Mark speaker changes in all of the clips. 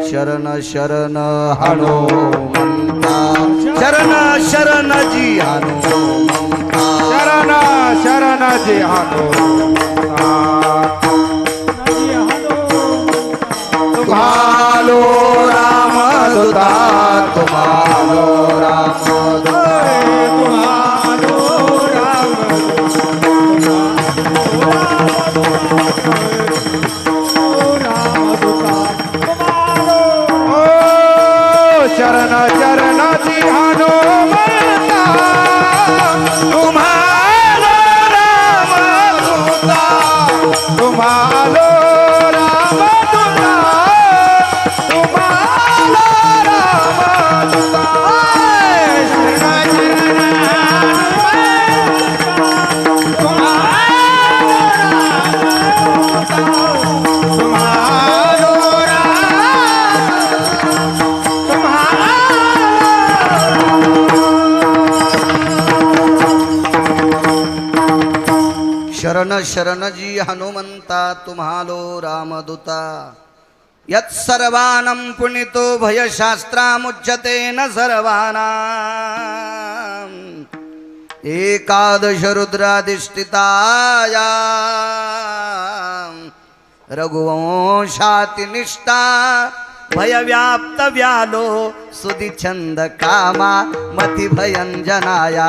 Speaker 1: शरण शरण हनुमंता शरण शरण जी हनुमंता
Speaker 2: शरण शरण जी हनुमंता
Speaker 1: तुम्हालो रामदूता तुम्हालो रामदूता
Speaker 2: शरण शरण जी हनुमंता
Speaker 1: तुम्हालो रामदूता
Speaker 2: तुम्हालो रामदूता तुम्हालो रामदूता शरण शरण तुम्हालो
Speaker 1: शरण शरण जी हनुमंता तुम्हालो रामदूता यत्सर्वानं पुनितो भयशास्त्रामुच्यते न सर्वानाम् एकादश रुद्राधिष्ठिताया रघुवंशातिनिष्ठा भयव्याप्त व्यालो सुदिछंद कामा मति भयंजनाया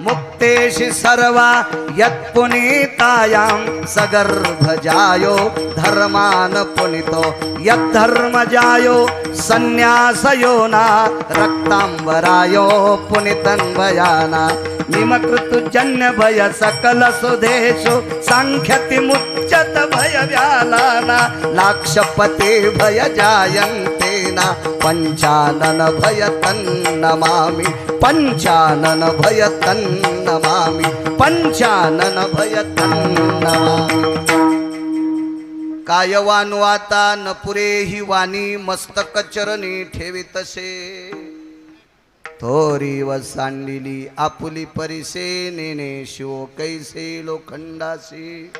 Speaker 1: मुक्तेशि सर्वा यत्पुनीतायां सगर्भजायो धर्मान पुनितो यद्धर्मजायो संन्यासयोना रक्तांबरायो पुनितन्वयाना निमकृतजन्य भय सकल सुदेशु सांख्यति मुच्यत भय व्यालाना लाक्षपते भय जायन्तेना पंचानन भय तन्नमामि पंचानन भय तन्नमामि पंचानन भय तन्नमामि कायवानुवाता न पुरे हि वाणी मस्तक चरणी ठेवितसे थोरी व सांडिली आपुली परिसे नेने शिव कैसे लोखंडासी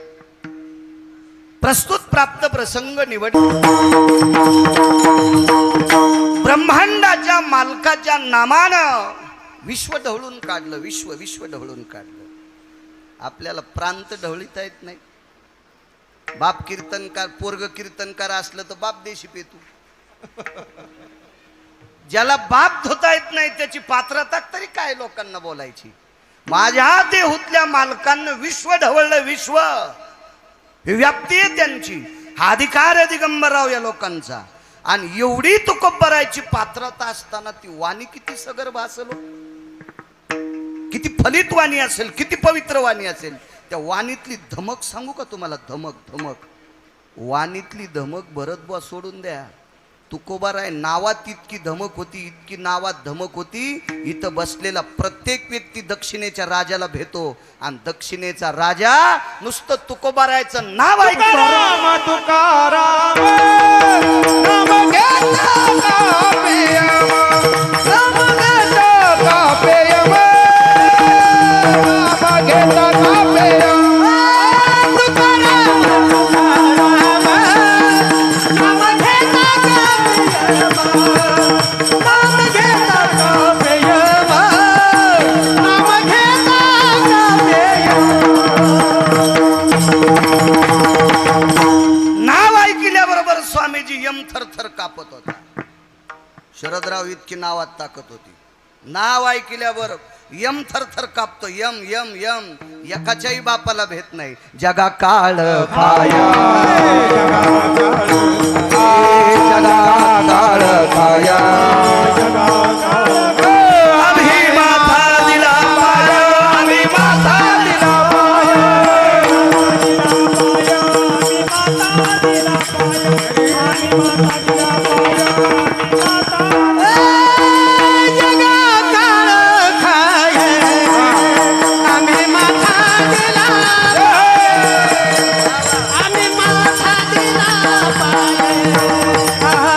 Speaker 1: प्रस्तुत प्राप्त प्रसंग निवड ब्रह्मांडाच्या मालकाच्या नामानं विश्व ढवळून काढलं विश्व ढवळून काढलं आपल्याला प्रांत ढवळीता येत नाही बाप कीर्तनकार पोरग कीर्तनकार असलं तर बाप देशी पेतू ज्याला बाप धुता येत नाही त्याची पात्रता तरी काय लोकांना बोलायची माझ्या देहूतल्या मालकांना विश्व ढवळलं विश्व व्याप्ती आहे त्यांची हा अधिकार आहे दिगंबरराव या लोकांचा आणि एवढी तुकोबरायची पात्रता असताना ती वाणी किती सगर्भ असेल किती फलित वाणी असेल किती पवित्र वाणी असेल त्या वाणीतली धमक सांगू का तुम्हाला धमक वाणीतली धमक भरत बुवा सोडून द्या तुकोबाराय नावात इतकी धमक होती इतकी नावात धमक होती इथं बसलेला प्रत्येक व्यक्ती दक्षिणेच्या राजाला भेटतो आणि दक्षिणेचा राजा नुसतं तुकोबारायचं नाव ऐकतो
Speaker 2: तुकाराम नाम घेता का प्रियम नाम घेता का प्रियम नाम घेता का प्रियम
Speaker 1: यम थरथर कापत होता शरदराव इतकी नावात ताकद होती नाव ऐकल्यावर यम थरथर कापतो यम यम यम एकाच्याही बापाला भेट नाही जगा काळ खाया जगा काळ खाया अभी माथा दिला पाया अभी माथा दिला पाया
Speaker 2: हा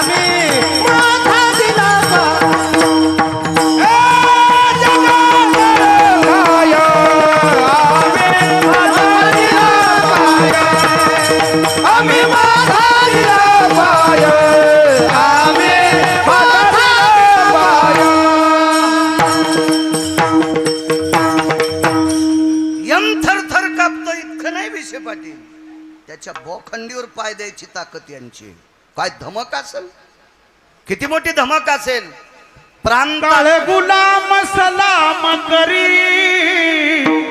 Speaker 1: कुणाच्या बोखंडीवर पाय द्यायची ताकद यांची. काय धमक असेल, किती मोठी धमक असेल. प्रांत
Speaker 2: काळे गुलाम सलाम करी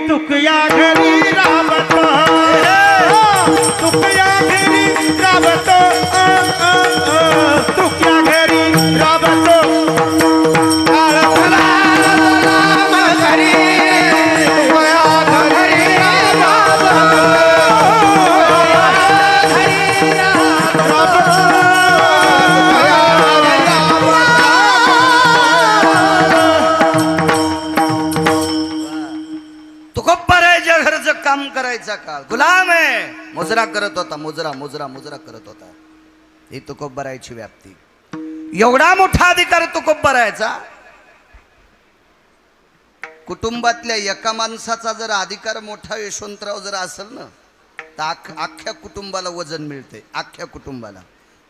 Speaker 2: तुकया घरी राबत, तुकया घरी राबत, तुकया घरी राबत. काळे गुलाम करी तुकया घरी राबत,
Speaker 1: काम करायचा काळ. गुलाम आहे, मुजरा करत होता, मुजरा मुजरा मुजरा करत होता. ही तुकोबरायची व्याप्ती. एवढा मोठा अधिकार तुकोबरायचा. कुटुंबातल्या एका माणसाचा जर अधिकार मोठा यशवंतराव जर असेल ना, तर अख्ख्या कुटुंबाला वजन मिळते, अख्ख्या कुटुंबाला.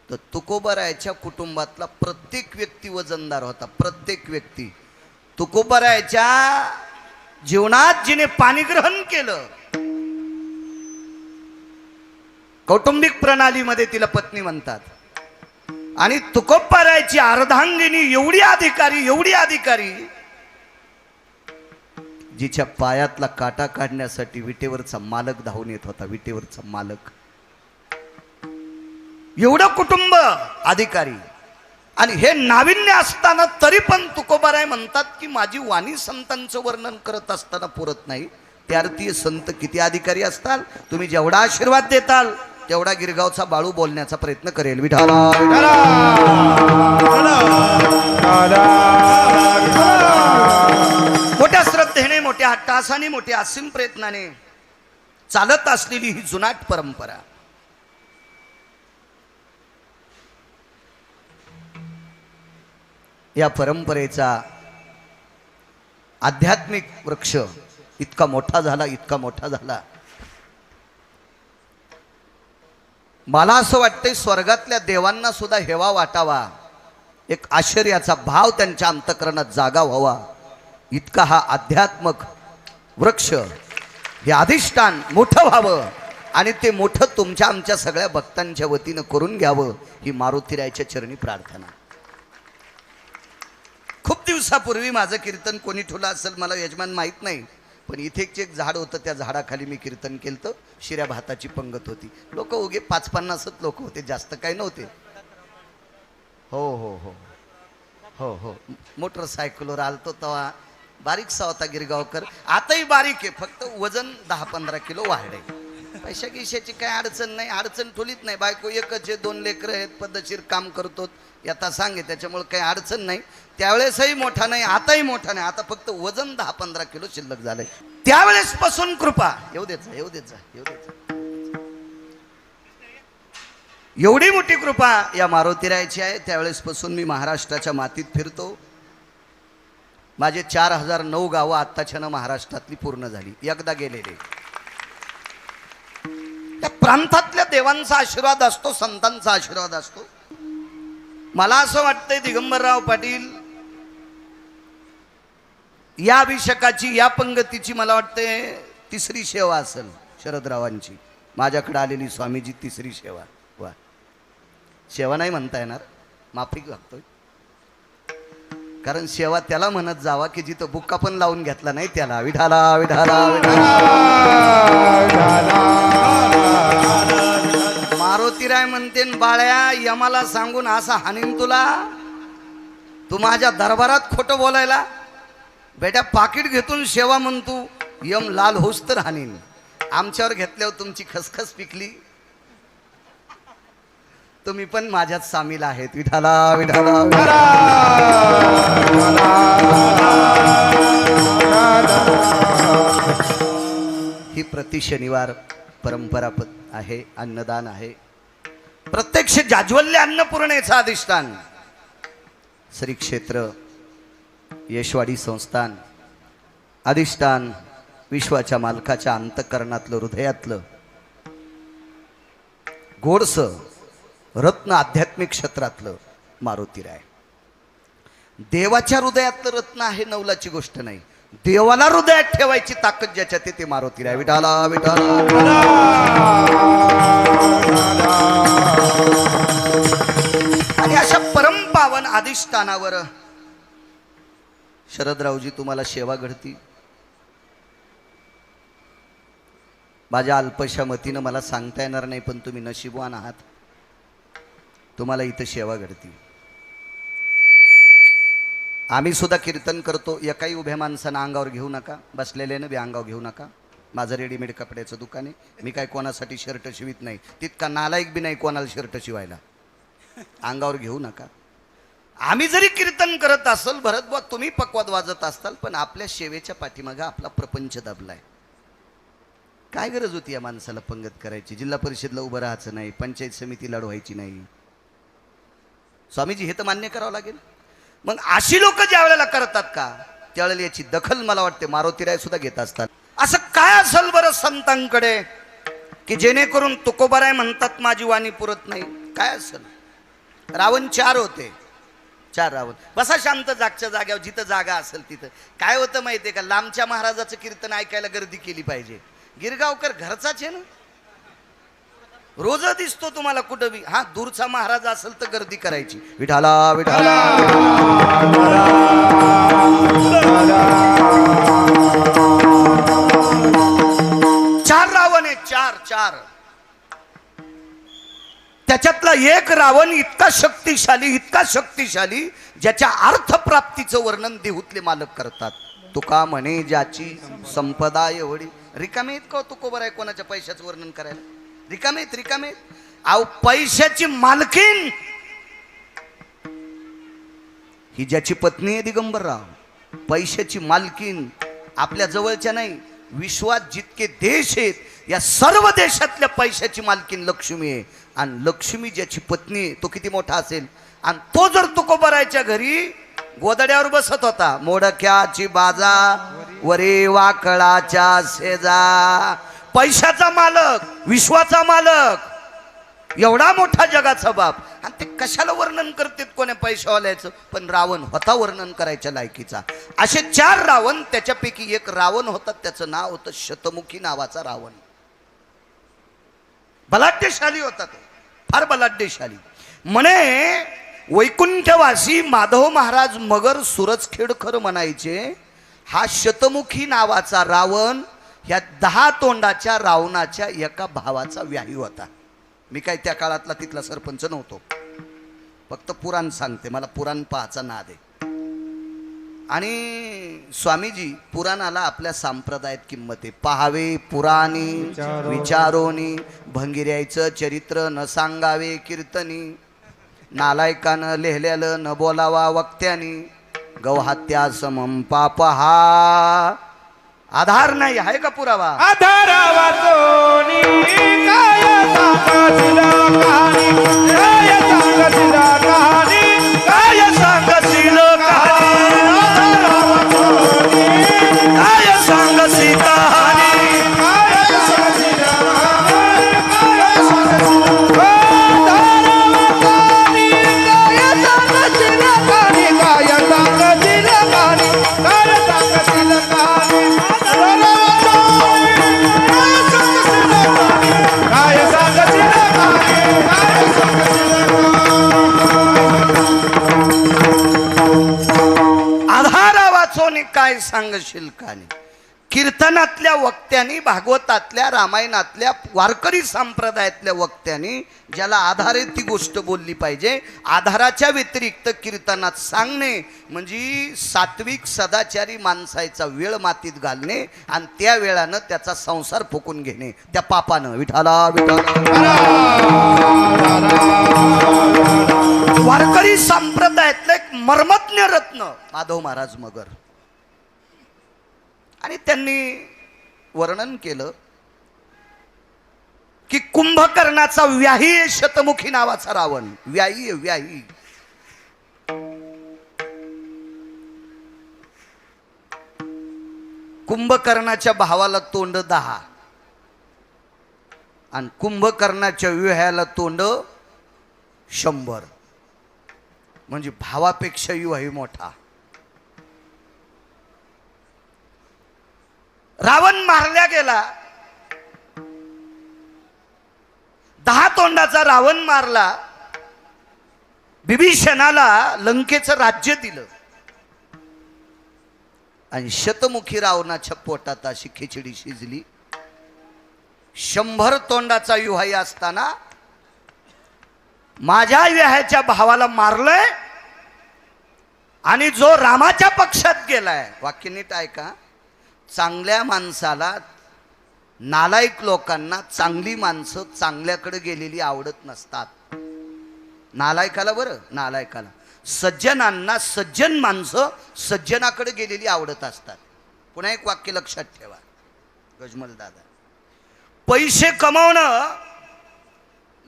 Speaker 1: तर तुकोबरायच्या कुटुंबातला प्रत्येक व्यक्ती वजनदार होता, प्रत्येक व्यक्ती. तुकोबरायच्या जीवनात जिने पाणीग्रहण केलं, कौटुंबिक प्रणालीमध्ये तिला पत्नी म्हणतात. आणि तुकोबरायची अर्धांगिनी एवढी अधिकारी, एवढी अधिकारी, जिच्या पायातला काटा काढण्यासाठी विटेवरचा मालक धावून येत होता, विटेवरचा मालक. एवढं कुटुंब अधिकारी. आणि हे नाविन्य असताना तरी पण तुकोबाराय म्हणतात की माझी वाणी संतांचं वर्णन करत असताना पुरत नाही. त्यार्थी संत किती अधिकारी असताल. तुम्ही जेवढा आशीर्वाद देताल तेवढा गिरगावचा बाळू बोलण्याचा प्रयत्न करेल. विठाला मोठ्या श्रद्धेने, मोठ्या हट्टासाने, मोठ्या असीम प्रयत्नाने चालत असलेली ही जुनाट परंपरा. या परंपरेचा आध्यात्मिक वृक्ष इतका मोठा झाला, इतका मोठा झाला. मला असं वाटतंय स्वर्गातल्या देवांना सुद्धा हेवा वाटावा, एक आश्चर्याचा भाव त्यांच्या अंतःकरणात जागा व्हावा, इतका हा आध्यात्मिक वृक्ष, हे अधिष्ठान मोठं व्हावं. आणि ते मोठं तुमच्या आमच्या सगळ्या भक्तांच्या वतीनं करून घ्यावं, ही मारुतीरायच्या चरणी प्रार्थना. खूप दिवसापूर्वी माझं कीर्तन कोणी ठेवलं असेल मला यजमान माहीत नाही, पण इथेच एक झाड होतं, त्या झाडाखाली मी कीर्तन केलं. शिऱ्या भाताची पंगत होती. लोक उगे 5-50 लोक होते, जास्त काही नव्हते. हो हो हो हो हो मोटरसायकलवर आलतो तेव्हा बारीकसा होता गिरगावकर. आताही बारीक आहे, फक्त वजन 10-15 किलो वाढले. पैशा गिशाची काही अडचण नाही, अडचण ठोलीत नाही. बायको एकच आहे, 2 लेकरं आहेत, पद्धतशीर काम करतो, याता सांगे, त्याच्यामुळे काही अडचण नाही. त्यावेळेसही मोठा नाही, आताही मोठा नाही. आता फक्त वजन 10-15 किलो शिल्लक झालंय. त्यावेळेस पासून कृपा येऊ देत येऊ देत येऊ देत एवढी मोठी कृपा या मारुतीरायची आहे. त्यावेळेस पासून मी महाराष्ट्राच्या मातीत फिरतो. माझे 4009 गावं आत्ताच्यानं महाराष्ट्रातली पूर्ण झाली, एकदा गेलेले. त्या प्रांतातल्या देवांचा आशीर्वाद असतो, संतांचा आशीर्वाद असतो. मला असं वाटतंय दिगंबरराव पाटील या अभिषेकाची, या पंगतीची मला वाटतंय 3री सेवा असेल शरदरावांची. माझ्याकडे आलेली स्वामीजी 3री सेवा. वा, सेवा नाही म्हणता येणार, माफी लागतोय. कारण सेवा त्याला म्हणत जावा की जिथं बुक्का पण लावून घेतला नाही त्याला. विठाला विठाला मारुतीराय म्हणते, बाळ्या यमाला सांगून असा हानीन तुला, तू माझ्या दरबारात खोटं बोलायला. बेटा पाकिट घेतून सेवा म्हणतो, यम लाल होस तर हानीन. आमच्यावर घेतल्यावर तुमची खसखस पिकली, तुम्ही पण माझ्यात सामील आहेत. विठाला विठाला ही प्रति शनिवार परंपरा आहे, अन्नदान आहे. प्रत्यक्ष जाज्वल्य अन्नपूर्णेचं अधिष्ठान श्री क्षेत्र यशवाडी संस्थान, अधिष्ठान विश्वाच्या मालकाच्या अंतःकरणातलं, हृदयातलं गोडस रत्न, आध्यात्मिक क्षेत्रातलं मारुतीराय. देवाच्या हृदयातलं रत्न आहे, नवलाची गोष्ट नाही. देवाला हृदयात ठेवायची ताकद ज्याच्या ते मारुतीला आहे. विठाला विठाला. आणि अशा परमपावन अधिष्ठानावर शरदरावजी तुम्हाला सेवा घडती. माझ्या अल्पशा मतीनं मला सांगता येणार नाही, पण तुम्ही नशीबवान आहात, तुम्हाला इथं सेवा घडती. आम्ही सुद्धा कीर्तन करतो. एकाही उभ्या माणसानं अंगावर घेऊ नका, बसलेल्यानं बी अंगावर घेऊ नका. माझं रेडीमेड कपड्याचं दुकान आहे. मी काय कोणासाठी शर्ट शिवित नाही, तितका नालायक बी नाही कोणाला शर्ट शिवायला. अंगावर घेऊ नका. आम्ही जरी कीर्तन करत असल, भरतबुवा तुम्ही पक्वाद वाजत असताल, पण आपल्या सेवेच्या पाठीमागं आपला प्रपंच दबलाय. काय गरज होती या माणसाला पंगत करायची? जिल्हा परिषदला उभं राहायचं नाही, पंचायत समिती लढवायची नाही. स्वामीजी हे तर मान्य करावं लागेल. मग अशी लोक ज्या वेळेला करतात का, त्यावेळेला याची दखल मला वाटते मारुतीराय सुद्धा घेत असतात. असं काय असेल बरं संतांकडे की जेणेकरून तुकोबाराय म्हणतात माझी वाणी पुरत नाही? काय असेल? रावण 4 होते, 4 रावण. बसा शांत जागच्या जाग्यावर, जिथं जागा असेल तिथं. काय होतं माहितीये का, लांबच्या महाराजाचं कीर्तन ऐकायला गर्दी केली पाहिजे. गिरगावकर घरचाच आहे ना, रोज दिसतो तुम्हाला कुठं बी. हा, दूरचा महाराज असेल तर गर्दी करायची. विठाला विठाला. 4 रावण आहे, 4. त्याच्यातला एक रावण इतका शक्तिशाली ज्याच्या अर्थप्राप्तीचं वर्णन देहूतले मालक करतात. तुका म्हणे ज्याची संपदा एवढी. रिकामे इतकं तुकोबर आहे कोणाच्या पैशाचं वर्णन करायला? रिकामे. अहो, पैशाची मालकीन ही ज्याची पत्नी आहे दिगंबरराव, पैशाची मालकीन आपल्या जवळच्या नाही, विश्वात जितके देश आहेत या सर्व देशातल्या पैशाची मालकीन लक्ष्मी आहे. आणि लक्ष्मी ज्याची पत्नी आहे तो किती मोठा असेल. आणि तो जर तुकोबरायच्या घरी गोदड्यावर बसत होता, मोडक्याची बाजा वरे वाकळाच्या शेजा, पैशाचा मालक, विश्वाचा मालक, एवढा मोठा जगाचा बाप. आणि ते कशाला वर्णन करतात कोण्या पैशावाल्याचं? पण रावण होता वर्णन करायच्या लायकीचा. असे 4 रावण, त्याच्यापैकी एक रावण होता, त्याचं नाव होतं शतमुखी नावाचा रावण. बलाढ्यशाली होता तो, फार बलाढ्यशाली. म्हणे वैकुंठवासी माधव महाराज मगर सुरजखेडकर म्हणायचे, हा शतमुखी नावाचा रावण ह्या 10 तोंडाच्या रावणाच्या एका भावाचा व्याही होता. मी काय त्या काळातला तिथला सरपंच नव्हतो, फक्त पुराण सांगते, मला पुराण पाहायचा नाद आहे. आणि स्वामीजी पुराणाला आपल्या संप्रदायात किंमत आहे. पाहावे पुराणी विचारोनी, भंगिऱ्याचं चरित्र न सांगावे कीर्तनी, नालायकानं लिहिलेलं न बोलावा वक्त्यानी, गौहत्या समम पाप हा आधार नाही. आहे का पुरावा?
Speaker 2: आधारावा सोनी काय सांगशील कहाणी, काय सांगशील कहाणी,
Speaker 1: काय सांगशील कहाणी,
Speaker 2: आधारावा सोनी
Speaker 1: काय सांगशील कहाणी,
Speaker 2: काय सांगशील कहाणी, काय सांगशील आधारावा सोनी काय सांगशील कहाणी, काय सांगशील कहाणी, काय सांगशील कहाणी, आधारावा सोनी काय सांगशील कहाणी, काय सांगशील
Speaker 1: आधारा वाचोनी काय सांगशील कहाणी. कीर्तनातल्या वक्त्यांनी, भागवतातल्या, रामायणातल्या, वारकरी संप्रदायातल्या वक्त्यांनी ज्याला आधार आहे ती गोष्ट बोलली पाहिजे. आधाराच्या व्यतिरिक्त कीर्तनात सांगणे म्हणजे सात्विक सदाचारी माणसाचा वेळ मातीत घालणे आणि त्या वेळानं त्याचा संसार फुकून घेणे, त्या पापानं. विठाला विठाला. वारकरी संप्रदायातलं एक मर्मज्ञ रत्न माधव महाराज मगर. आणि त्यांनी वर्णन केलं की कुंभकर्णाचा व्याही आहे शतमुखी नावाचा रावण. व्याही आहे, व्याही. कुंभकर्णाच्या भावाला तोंड 10 आणि कुंभकर्णाच्या व्याह्याला तोंड 100. म्हणजे भावापेक्षा व्याही मोठा. रावण मारल्या गेला, 10 तोंडाचा रावण मारला, विभीषणाला लंकेचं राज्य दिलं आणि शतमुखी रावणाच्या पोटात अशी खिचडी शिजली. 100 तोंडाचा युहाई असताना माझ्या विहाच्या भावाला मारलंय आणि जो रामाच्या पक्षात गेलाय. वाक्य नीट ऐका. चांगल्या माणसाला, नालायक लोकांना चांगली माणसं चांगल्याकडे गेलेली आवडत नसतात. नालायकाला, बरं नालायकाला. सज्जनांना सज्जन माणसं सज्जनाकडे गेलेली आवडत असतात. पुन्हा एक वाक्य लक्षात ठेवा गजमल दादा. पैसे कमावणं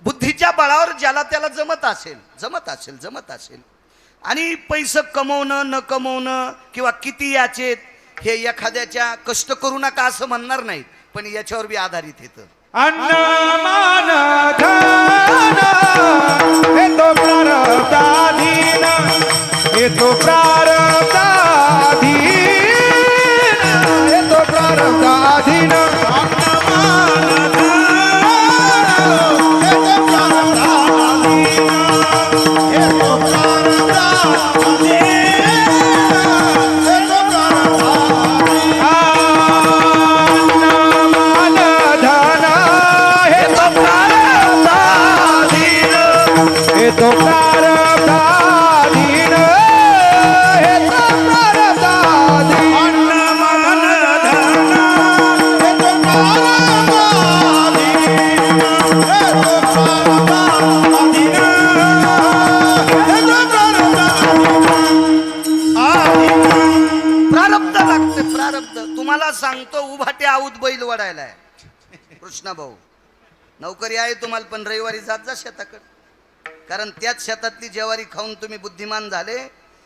Speaker 1: बुद्धीच्या बळावर ज्याला त्याला जमत असेल आणि पैसे कमवणं न कमवणं किंवा किती याचे हे एखाद्याच्या कष्ट करू नका असं म्हणणार नाहीत, पण याच्यावर बी आधारित येतं.
Speaker 2: अन्न मान धन हे तो प्रारब्धाधीन, हे तो प्रारब्धाधीन, हे तो प्रारब्धाधीन. अन्न मान धन हे तो प्रारब्धाधीन, हे तो प्रारब्धाधीन, हे तो प्रारब्धाधीन. हे तो प्रारब्धाधीन, हे तो प्रारब्धाधीन. अन्न मन धन हे तो प्रारब्धाधीन, हे तो प्रारब्धाधीन, हे तो प्रारब्धाधीन.
Speaker 1: प्रारब्ध लागते, प्रारब्ध. तुम्हाला सांगतो, उभाटे आऊत बैल वडायलाय कृष्णा भाऊ. नोकरी आहे तुम्हाला, पण रविवारी जात जा शेताकडे, कारण त्याच शेतातली ज्वारी खाऊन तुम्ही बुद्धिमान झाले.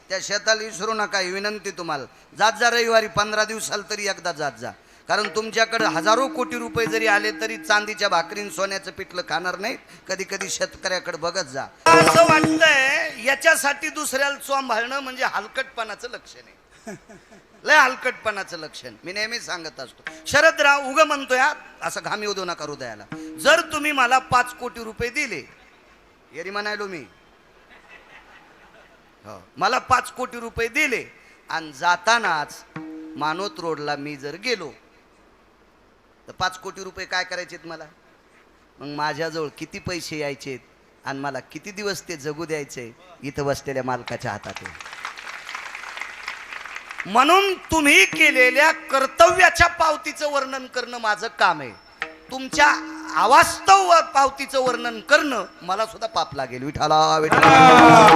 Speaker 1: त्या शेताला विसरू नका, ही विनंती तुम्हाला. जात जा रविवारी, 15 दिवसाला तरी एकदा जात जा. कारण तुमच्याकडे हजारो कोटी रुपये जरी आले तरी चांदीच्या भाकरीन सोन्याचं पिठलं खाणार नाहीत. कधी कधी शेतकऱ्याकडे बघत जा. असं वाटतंय याच्यासाठी दुसऱ्याला सांभाळणं म्हणजे हलकटपणाचं लक्षण आहे. लय हलकटपणाचं लक्षण. मी नेहमी सांगत असतो, शरदराव उग म्हणतोय असं घामी उदू नका हृदयाला. जर तुम्ही मला 5 कोटी रुपये दिले, येरी म्हणायलो मी, हो, मला 5 कोटी रुपये दिले आणि जातानाच मानोत रोडला मी जर गेलो तर 5 कोटी रुपये काय करायचेत मला? मग माझ्याजवळ किती पैसे यायचेत आणि मला किती दिवस ते जगू द्यायचे इथं बसलेल्या मालकाच्या हातात आहे. म्हणून तुम्ही केलेल्या कर्तव्याच्या पावतीचं वर्णन करणं माझं काम आहे. तुमच्या अवास्तव पावतीचं वर्णन करणं मला सुद्धा पाप लागेल. विठाला विठाला.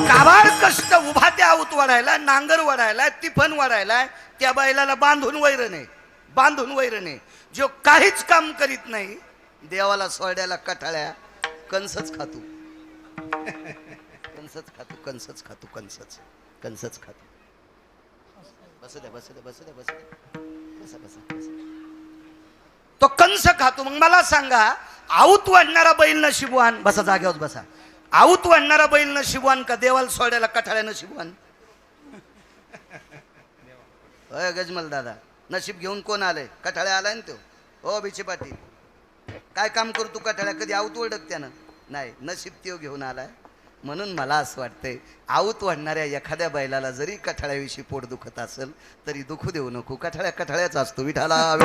Speaker 1: काबाड कष्ट उभा त्या आऊत वाढायला, नांगर वाढायला, तिफन वाढायला, त्या बैलाला बांधून वैरणे जो काहीच काम करीत नाही, देवाला सोड्याला कठाळ्या कंसच खातो, कंसच खातो. बस द्या. तो कंस खातो. मग मला सांगा, आऊत वाढणारा बैल नशिबवान, बसा जागेवर बसा. आऊत वाढणारा बैल नशिबवान का देवाला सोड्याला कठाळ्या नशिबवान? होय गजमल दादा, नशीब घेऊन कोण आलंय? कठाळ्या आलाय ना तो. हो बिचे पाटील, काय काम करतो कठाळ्या? कधी आऊत ओढक त्यानं नाही, नशीब त्यो घेऊन आलाय. म्हणून मला असं वाटतंय, आऊत वाढणाऱ्या एखाद्या बैलाला जरी कठाळ्याविषयी पोट दुखत असेल तरी दुखू देऊ नको. कठाळ्याच असतो. विठाला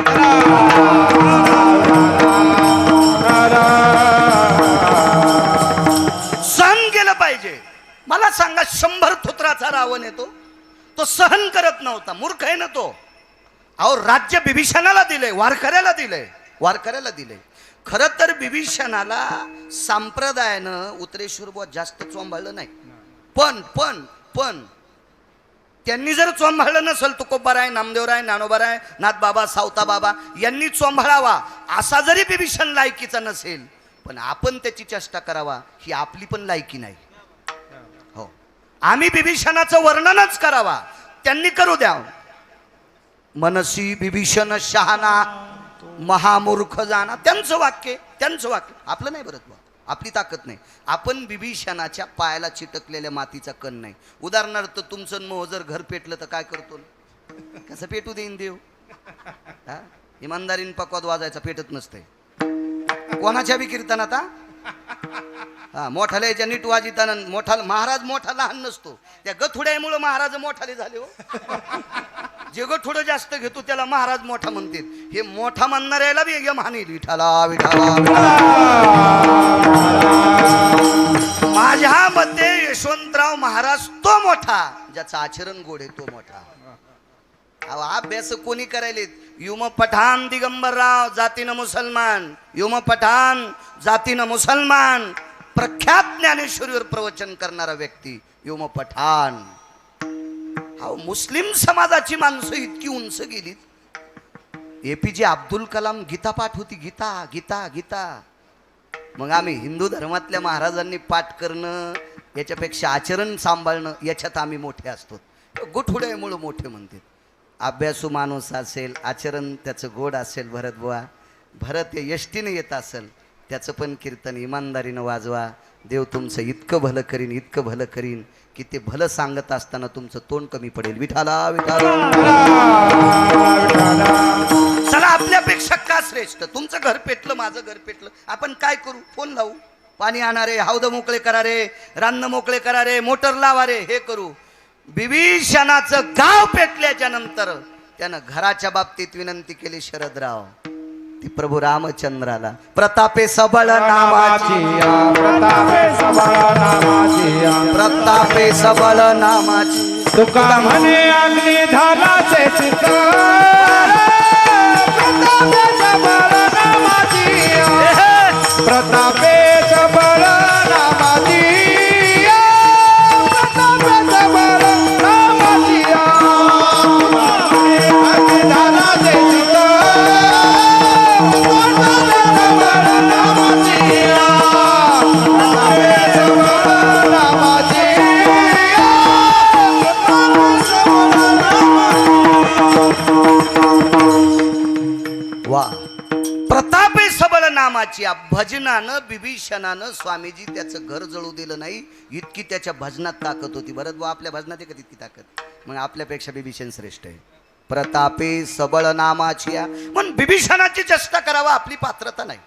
Speaker 1: सहन केलं पाहिजे. मला सांगा, 100 थोत्राचा रावण येतो, तो सहन करत नव्हता. मूर्ख आहे ना तो. अहो, राज्य विभीषणाला दिलंय, वारकऱ्याला दिलंय. खरं तर विभीषणाला संप्रदायानं उत्तरेश्वर बुवा जास्त चोंबाळलं नाही. पण त्यांनी जर चोंबाळलं नसेल, तुकोबाराय, नामदेवराय, नानोबाराय, नाथबाबा, सावता बाबा यांनी चोंबाळावा असा जरी विभीषण लायकीचा नसेल, पण आपण त्याची चेष्टा करावा ही आपली पण लायकी नाही. हो, आम्ही विभीषणाचं वर्णनच करावा, त्यांनी करू द्या. मनसी विभीषण शहाणा महामूर्ख जाना, त्यांचं वाक्य आपलं नाही. बरं आपली ताकद नाही. आपण बिभीषणाच्या पायाला चिटकलेल्या मातीचा कण नाही. उदाहरणार्थ तुमचं मोह जर घर पेटलं तर काय करतो? कसं पेटू देईन देव? हा, इमानदारीन पकवाद वाजायचा पेटत नसतंय. कोणाच्या बी कीर्तनात हा मोठाले याच्या नीट वाजिताना मोठा महाराज मोठा लहान नसतो. त्या गथुड्यामुळे महाराज मोठाले झाले हो. जे गथुडं जास्त घेतो त्याला महाराज मोठा म्हणते. हे मोठा म्हणणाऱ्याला बी यम हानील. विठाला विठाला माझ्या मते यशवंतराव महाराज तो मोठा ज्याचं आचरण गोड आहे, तो मोठा. अभ्यास कोणी करायलेत? युम पठाण दिगंबरराव जातीनं मुसलमान, युम पठाण जातीनं मुसलमान, प्रख्यात ज्ञानेश्वरीवर प्रवचन करणारा व्यक्ती युम पठाण. हा मुस्लिम समाजाची माणसं इतकी उंच गेलीत. APJ अब्दुल कलाम गीता पाठ होती, गीता गीता गीता. मग आम्ही हिंदू धर्मातल्या महाराजांनी पाठ करणं याच्यापेक्षा आचरण सांभाळणं याच्यात आम्ही मोठे असतो. गुठुड्यामुळं मोठे म्हणते. अभ्यासू माणूस असेल, आचरण त्याचं गोड असेल, भरत बुवा भरत हे यष्टीनं येत असेल, त्याचं पण कीर्तन इमानदारीनं वाजवा. देव तुमचं इतकं भलं करीन, इतकं भलं करीन की ते भलं सांगत असताना तुमचं तोंड कमी पडेल. विठाला विठाला. चला, आपल्यापेक्षा का श्रेष्ठ? तुमचं घर पेटलं, माझं घर पेटलं, आपण काय करू? फोन लावू, पाणी आणा रे, हौद मोकळे करा रे, रान्न मोकळे करा रे, मोटर लावा रे, हे करू. बिभीषणाचं गाव पेटल्याच्या नंतर त्यानं घराच्या बाबतीत विनंती केली शरदराव, ती प्रभू रामचंद्राला. प्रतापे सबळ नामाची,
Speaker 2: प्रतापे सबळ नामाची,
Speaker 1: प्रतापे सबळ नामाची,
Speaker 2: तुका म्हणे अग्नी झालाचे चित्त. प्रतापे सबळ नामाची, प्रतापे सबळ नामाची, प्रतापे सबळ नामाची, अग्नी झालाचे चित्त.
Speaker 1: वा, प्रतापे सबळ नामाची. भजनानं बिभीषणानं स्वामीजी त्याचं घर जळू दिलं नाही, इतकी त्याच्या भजनात ताकद होती. बरं बुवा, आपल्या भजनात आहे का तितकी ताकद? मग आपल्यापेक्षा बिभीषण श्रेष्ठ आहे. प्रतापे सबळ नामाची. पण बिभीषणाची चेष्टा करावा आपली पात्रता नाही.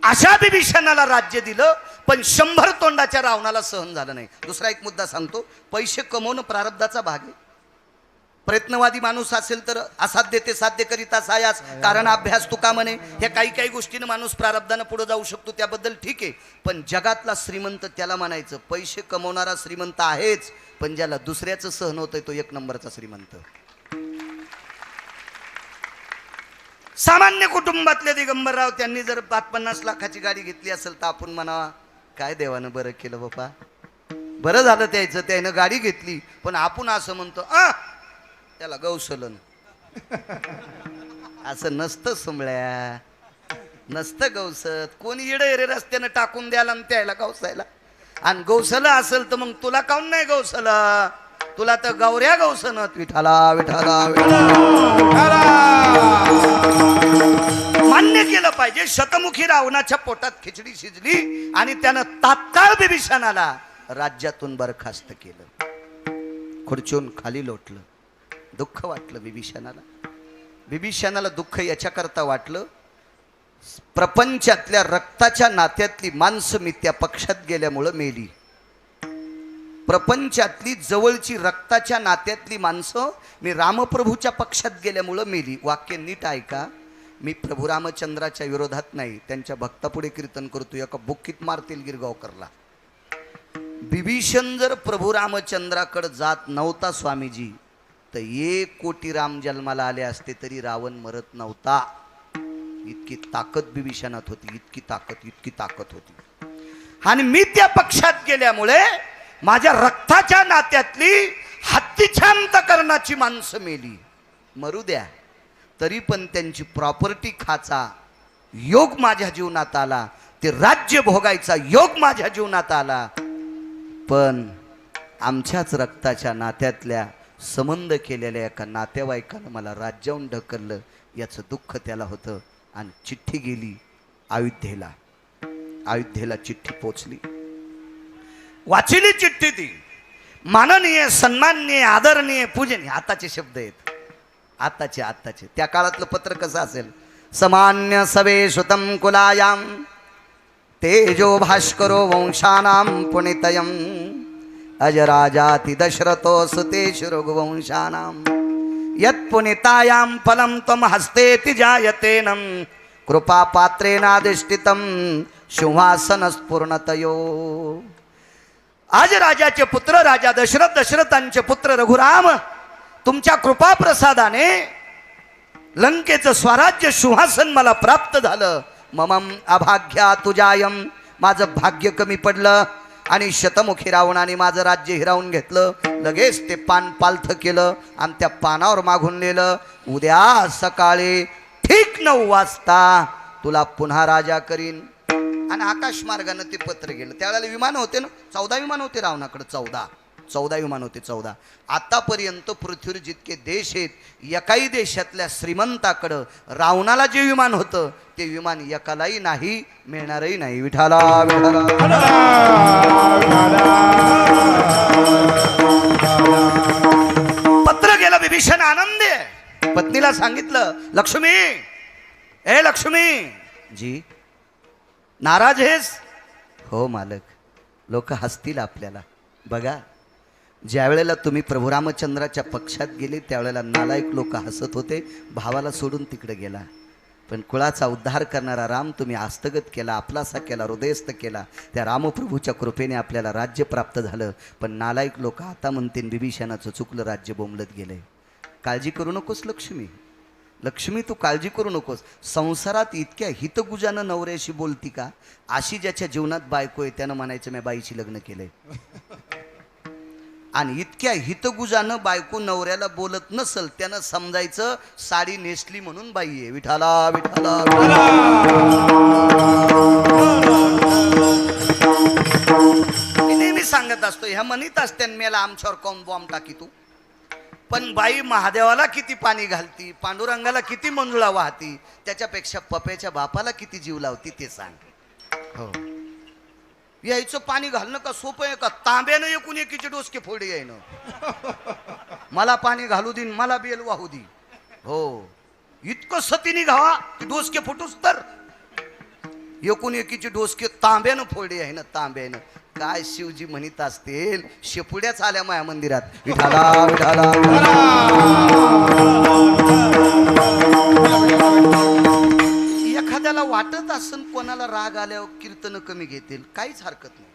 Speaker 1: अशा बिभीषणाला राज्य दिलं, पण 100 तोंडाच्या रावणाला सहन झालं नाही. दुसरा एक मुद्दा सांगतो. पैसे कमवणं प्रारब्धाचा भाग आहे. प्रयत्नवादी माणूस असेल तर असाध्य ते साध्य करीता सायास कारण अभ्यास तुका म्हणे. ह्या काही काही गोष्टीनं माणूस प्रारब्धानं पुढे जाऊ शकतो, त्याबद्दल ठीक आहे. पण जगातला श्रीमंत त्याला म्हणायचं. पैसे कमवणारा श्रीमंत आहेच, पण ज्याला दुसऱ्याचं सहन होतंय तो 1 नंबरचा श्रीमंत. सामान्य कुटुंबातले दिगंबरराव त्यांनी जर 50-50 लाखाची गाडी घेतली असेल तर आपण म्हणावा काय देवानं बरं केलं बाबा, बरं झालं त्याचं, त्यानं गाडी घेतली. पण आपण असं म्हणतो त्याला गौसलन. असं नसतं सुमळ्या, नसतं गौसत. कोणी येडं रे रस्त्यानं टाकून द्यायला आणि त्याला गौसायला. आणि गौसला असेल तर मग तुला काऊन नाही गौसला? तुला तर गौऱ्या गौसनत. विठाला विठाला विठाला. मान्य केलं पाहिजे, शतमुखी रावणाच्या पोटात खिचडी शिजली आणि त्यानं तात्काळ बिभीषणाला राज्यातून बरखास्त केलं, खुर्चून खाली लोटलं. दुःख वाटलं बिभीषणाला. बिभीषणाला दुःख याच्याकरता वाटलं, प्रपंचातल्या रक्ताच्या नात्यातली माणसं मी त्या पक्षात गेल्यामुळं मेली. प्रपंचातली जवळची रक्ताच्या नात्यातली माणसं मी रामप्रभूच्या पक्षात गेल्यामुळं मेली. वाक्य नीट ऐका. मी प्रभू रामचंद्राच्या विरोधात नाही, त्यांच्या भक्तापुढे कीर्तन करतो. एका बुक्कीत मारतील गिरगावकरला. बिभीषण जर प्रभू रामचंद्राकडे जात नव्हता स्वामीजी, तर 1 कोटी राम जन्माला आले असते तरी रावण मरत नव्हता. इतकी ताकद बिभीषणात होती, इतकी ताकद होती. आणि मी त्या पक्षात गेल्यामुळे माझ्या रक्ताच्या नात्यातली हत्तीच्या अंतकरणाची माणसं मेली. मरू द्या, तरी पण त्यांची प्रॉपर्टी खाचा योग माझ्या जीवनात आला, ते राज्य भोगायचा योग माझ्या जीवनात आला. पण आमच्याच रक्ताच्या नात्यातल्या संबंध केलेल्या एका नातेवाईकानं मला राज्याहून ढकललं, याचं दुःख त्याला होतं. आणि चिठ्ठी गेली अयोध्येला. अयोध्येला चिठ्ठी पोचली. वाचिली चिठ्ठी ती. माननीय, सन्माननीय, आदरणीय, पूजनीय, आताचे शब्द आहेत. आताचे त्या काळातलं पत्र कसं असेल? समान्य सवे सुतम कुलायाम तेजो भास्करो वंशानाम पुनितयम अजराजाति दशरथो सुतेषु रघुवंशानाम यत्पुनितायां फलं त्वं हस्तेति जायतेनं कृपा पात्रेनाधिष्ठितं सिंहासनस्फुर्णतयो. आज राजाचे पुत्र राजा दशरथ, दशरथांचे पुत्र रघुराम, तुमच्या कृपा प्रसादाने लंकेचं स्वराज्य सिंहासन मला प्राप्त झालं. ममम अभाग्या तुजायम, माझं भाग्य कमी पडलं आणि शतमुखी रावणाने माझं राज्य हिरावून घेतलं. लगेच ते पान पालथ केलं आणि त्या पानावर मागून लिहिलं, उद्या सकाळी ठीक 9 वाजता तुला पुन्हा राजा करीन. आणि आकाश मार्गाने ते पत्र गेलं. त्यावेळेला विमान होते ना, 14 विमान होते रावणाकडे. 14 विमान होते. 14. आतापर्यंत पृथ्वीवर जितके देश आहेत, एकाही देशातल्या श्रीमंताकडं रावणाला जे विमान होतं ते विमान एकालाही नाही, मिळणारही नाही. विठाला विठाला. पत्र गेलं. विभीषण आनंदी आहे. पत्नीला सांगितलं, लक्ष्मी, ए लक्ष्मी जी, नाराज आहेस? हो मालक, लोक हसतील आपल्याला. बघा, ज्या वेळेला तुम्ही प्रभू रामचंद्राच्या पक्षात गेले त्यावेळेला नालायक लोक हसत होते. भावाला सोडून तिकडे गेला, पण कुळाचा उद्धार करणारा राम तुम्ही हस्तगत केला, आपलासा केला, हृदयस्थ केला. त्या रामप्रभूच्या कृपेने आपल्याला राज्य प्राप्त झालं. पण नालायक लोक आता म्हणतील विभीषणाचं चुकलं, राज्य बोंबलत गेलंय. काळजी करू नकोस लक्ष्मी. लक्ष्मी, तू काळजी करू नकोस. संसारात इतक्या हितगुजानं नवऱ्याशी बोलती का? अशी ज्याच्या जीवनात बायको आहे त्यानं म्हणायचं मी बाईशी लग्न केलंय. आणि इतक्या हितगुजानं बायको नवऱ्याला बोलत नसल त्यानं समजायचं साडी नेसली म्हणून बाई आहे. विठाला विठाला. मी नेहमी सांगत असतो, ह्या म्हणत असते मेला आमच्यावर कोण बॉम्ब टाकी तू. पण बाई महादेवाला किती पाणी घालती, पांडुरंगाला किती मंजुळा वाहती, त्याच्यापेक्षा पप्याच्या बापाला किती जीव लावती ते सांग. हो, यायचं पाणी घालणं का सोपं आहे का? तांब्यानं एकूण एकीचे डोसके फोडी यायनं. मला पाणी घालू दिन, मला बेल वाहू दी. हो, इतकं सतीने घावा की डोसके फुटूस तर. एकूण एकीचे डोसके तांब्यानं फोडे आहे ना, तांब्यानं. काय शिवजी म्हणत असतील, शेपुड्याच आल्या माया मंदिरात. विठाला विठाला. एखाद्याला वाटत असन कोणाला राग आल्यावर कीर्तन कमी घेतील, काहीच हरकत नाही.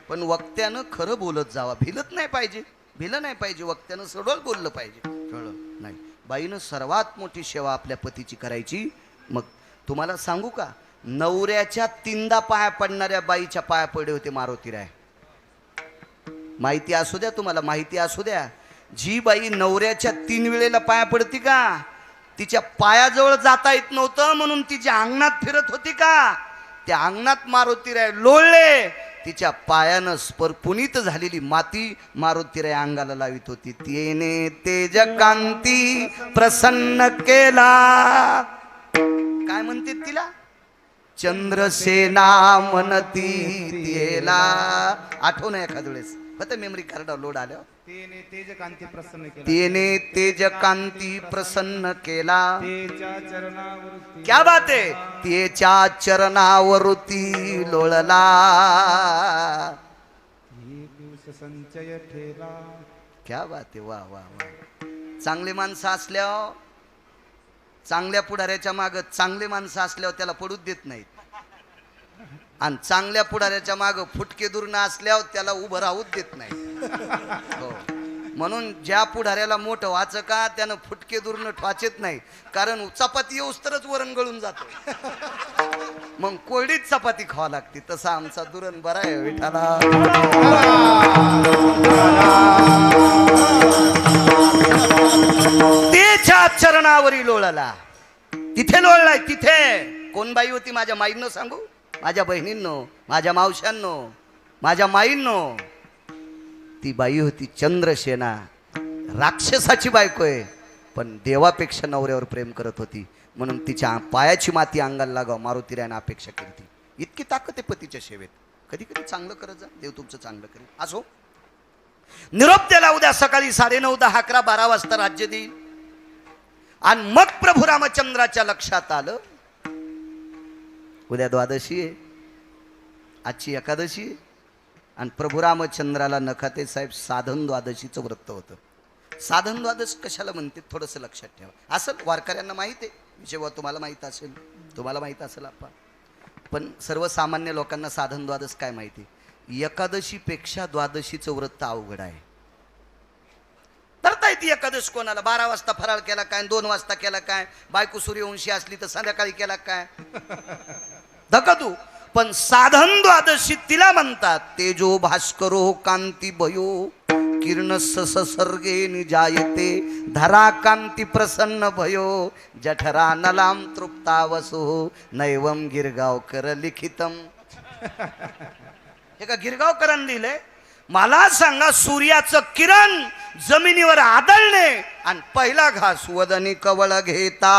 Speaker 1: पण वक्त्यानं खरं बोलत जावा. भिलत नाही पाहिजे, भिलं नाही पाहिजे. वक्त्यानं सरळ बोललं पाहिजे. कळलं नाही. बाईनं सर्वात मोठी सेवा आपल्या पतीची करायची. मग तुम्हाला सांगू का, नवऱ्याच्या 3दा पाया पडणाऱ्या बाईच्या पाया पडे होते मारुतीराय. माहिती असू द्या तुम्हाला, माहिती असू द्या. जी बाई नवऱ्याच्या 3 वेळेला पाया पडती का, तिच्या पायाजवळ जाता येत नव्हतं म्हणून तिच्या अंगणात फिरत होती का, त्या अंगणात मारुतीराय लोळले. तिच्या पायानं पुनीत झालेली माती मारुतीराय अंगाला लावित होती. तिने तेज कांती प्रसन्न केला. काय म्हणते तिला? चंद्रसेना म्हणती तिला. आठवण आहे एखाद वेळेस, फक्त मेमरी कार्ड लोड आल्यावर.
Speaker 2: तेने तेज कांती प्रसन्न केला.
Speaker 1: तिने तेज कांती प्रसन्न केला.
Speaker 2: तेच्या चरणावरती.
Speaker 1: क्या बात आहे. तेच्या चरणावरती लोळला.
Speaker 2: एक दिवस संचय ठेला.
Speaker 1: क्या बात आहे. वा वा वा. चांगली माणसं असल्यावर, चांगल्या पुढाऱ्याच्या माग चांगले माणसं असल्यावर त्याला पडूच देत नाहीत. आणि चांगल्या पुढाऱ्याच्या माग फुटके दुर्ण असल्यावर त्याला उभं राहूच देत नाही. हो, म्हणून ज्या पुढाऱ्याला मोठं व्हायचं का त्यानं फुटके दुर्ण ठवाचेत नाही. कारण चपाती येऊस तरच वरण गळून जातो. मग कोरडीच चपाती खावा लागते. तसा आमचा दुरण बरा आहे. विठाला. तेच्या चरणावरी लोळला. तिथे लोळलाय. तिथे कोण बाई होती माझ्या माईंनो सांगू, माझ्या बहिणींनो, माझ्या मावशांनो, माझ्या माईंनो. ती बाई होती चंद्रसेना. राक्षसाची बायको आहे, पण देवापेक्षा नवऱ्यावर प्रेम करत होती. म्हणून तिच्या पायाची माती अंगाला लागाव मारुतीरायानं अपेक्षा केली. इतकी ताकद आहे पतीच्या सेवेत. कधी कधी चांगलं करत जा, देव तुमचं चांगलं करेल. असो, निरोप द्याला उद्या सकाळी 9:30, 10, 11, 12 वाजता राज्य देईल. आणि मग प्रभू रामचंद्राच्या लक्षात आलं उद्या द्वादशी आहे, आजची एकादशी आहे. आणि प्रभू रामचंद्राला नखाते साहेब साधन द्वादशीचं व्रत होतं. साधन द्वादश कशाला म्हणते थोडंसं लक्षात ठेवा. असं वारकऱ्यांना माहित आहे, जेव्हा तुम्हाला माहित असेल, तुम्हाला माहित असेल आपा, पण सर्वसामान्य लोकांना साधन द्वादश काय माहिती. एकादशीपेक्षा द्वादशीचं व्रत अवघड आहे. करता येते एकादश कोणाला. 12 वाजता फराळ केला काय, 2 वाजता केला काय, बायको सूर्यवंशी असली तर संध्याकाळी केला काय, धका तू. पण साधन द्वादशी तिला म्हणतात तेजो भास्करो कांती भयो किरण ससर्गे निजायते धरा कांती प्रसन्न भयो जठरा नलाम तृप्तावसो नैवम गिरगावकर लिखितम. हे का गिरगावकरांनी लिहिलंय. मला सांगा, सूर्याचं किरण जमिनीवर आदळणे आणि पहिला घास वदनी कवळ घेता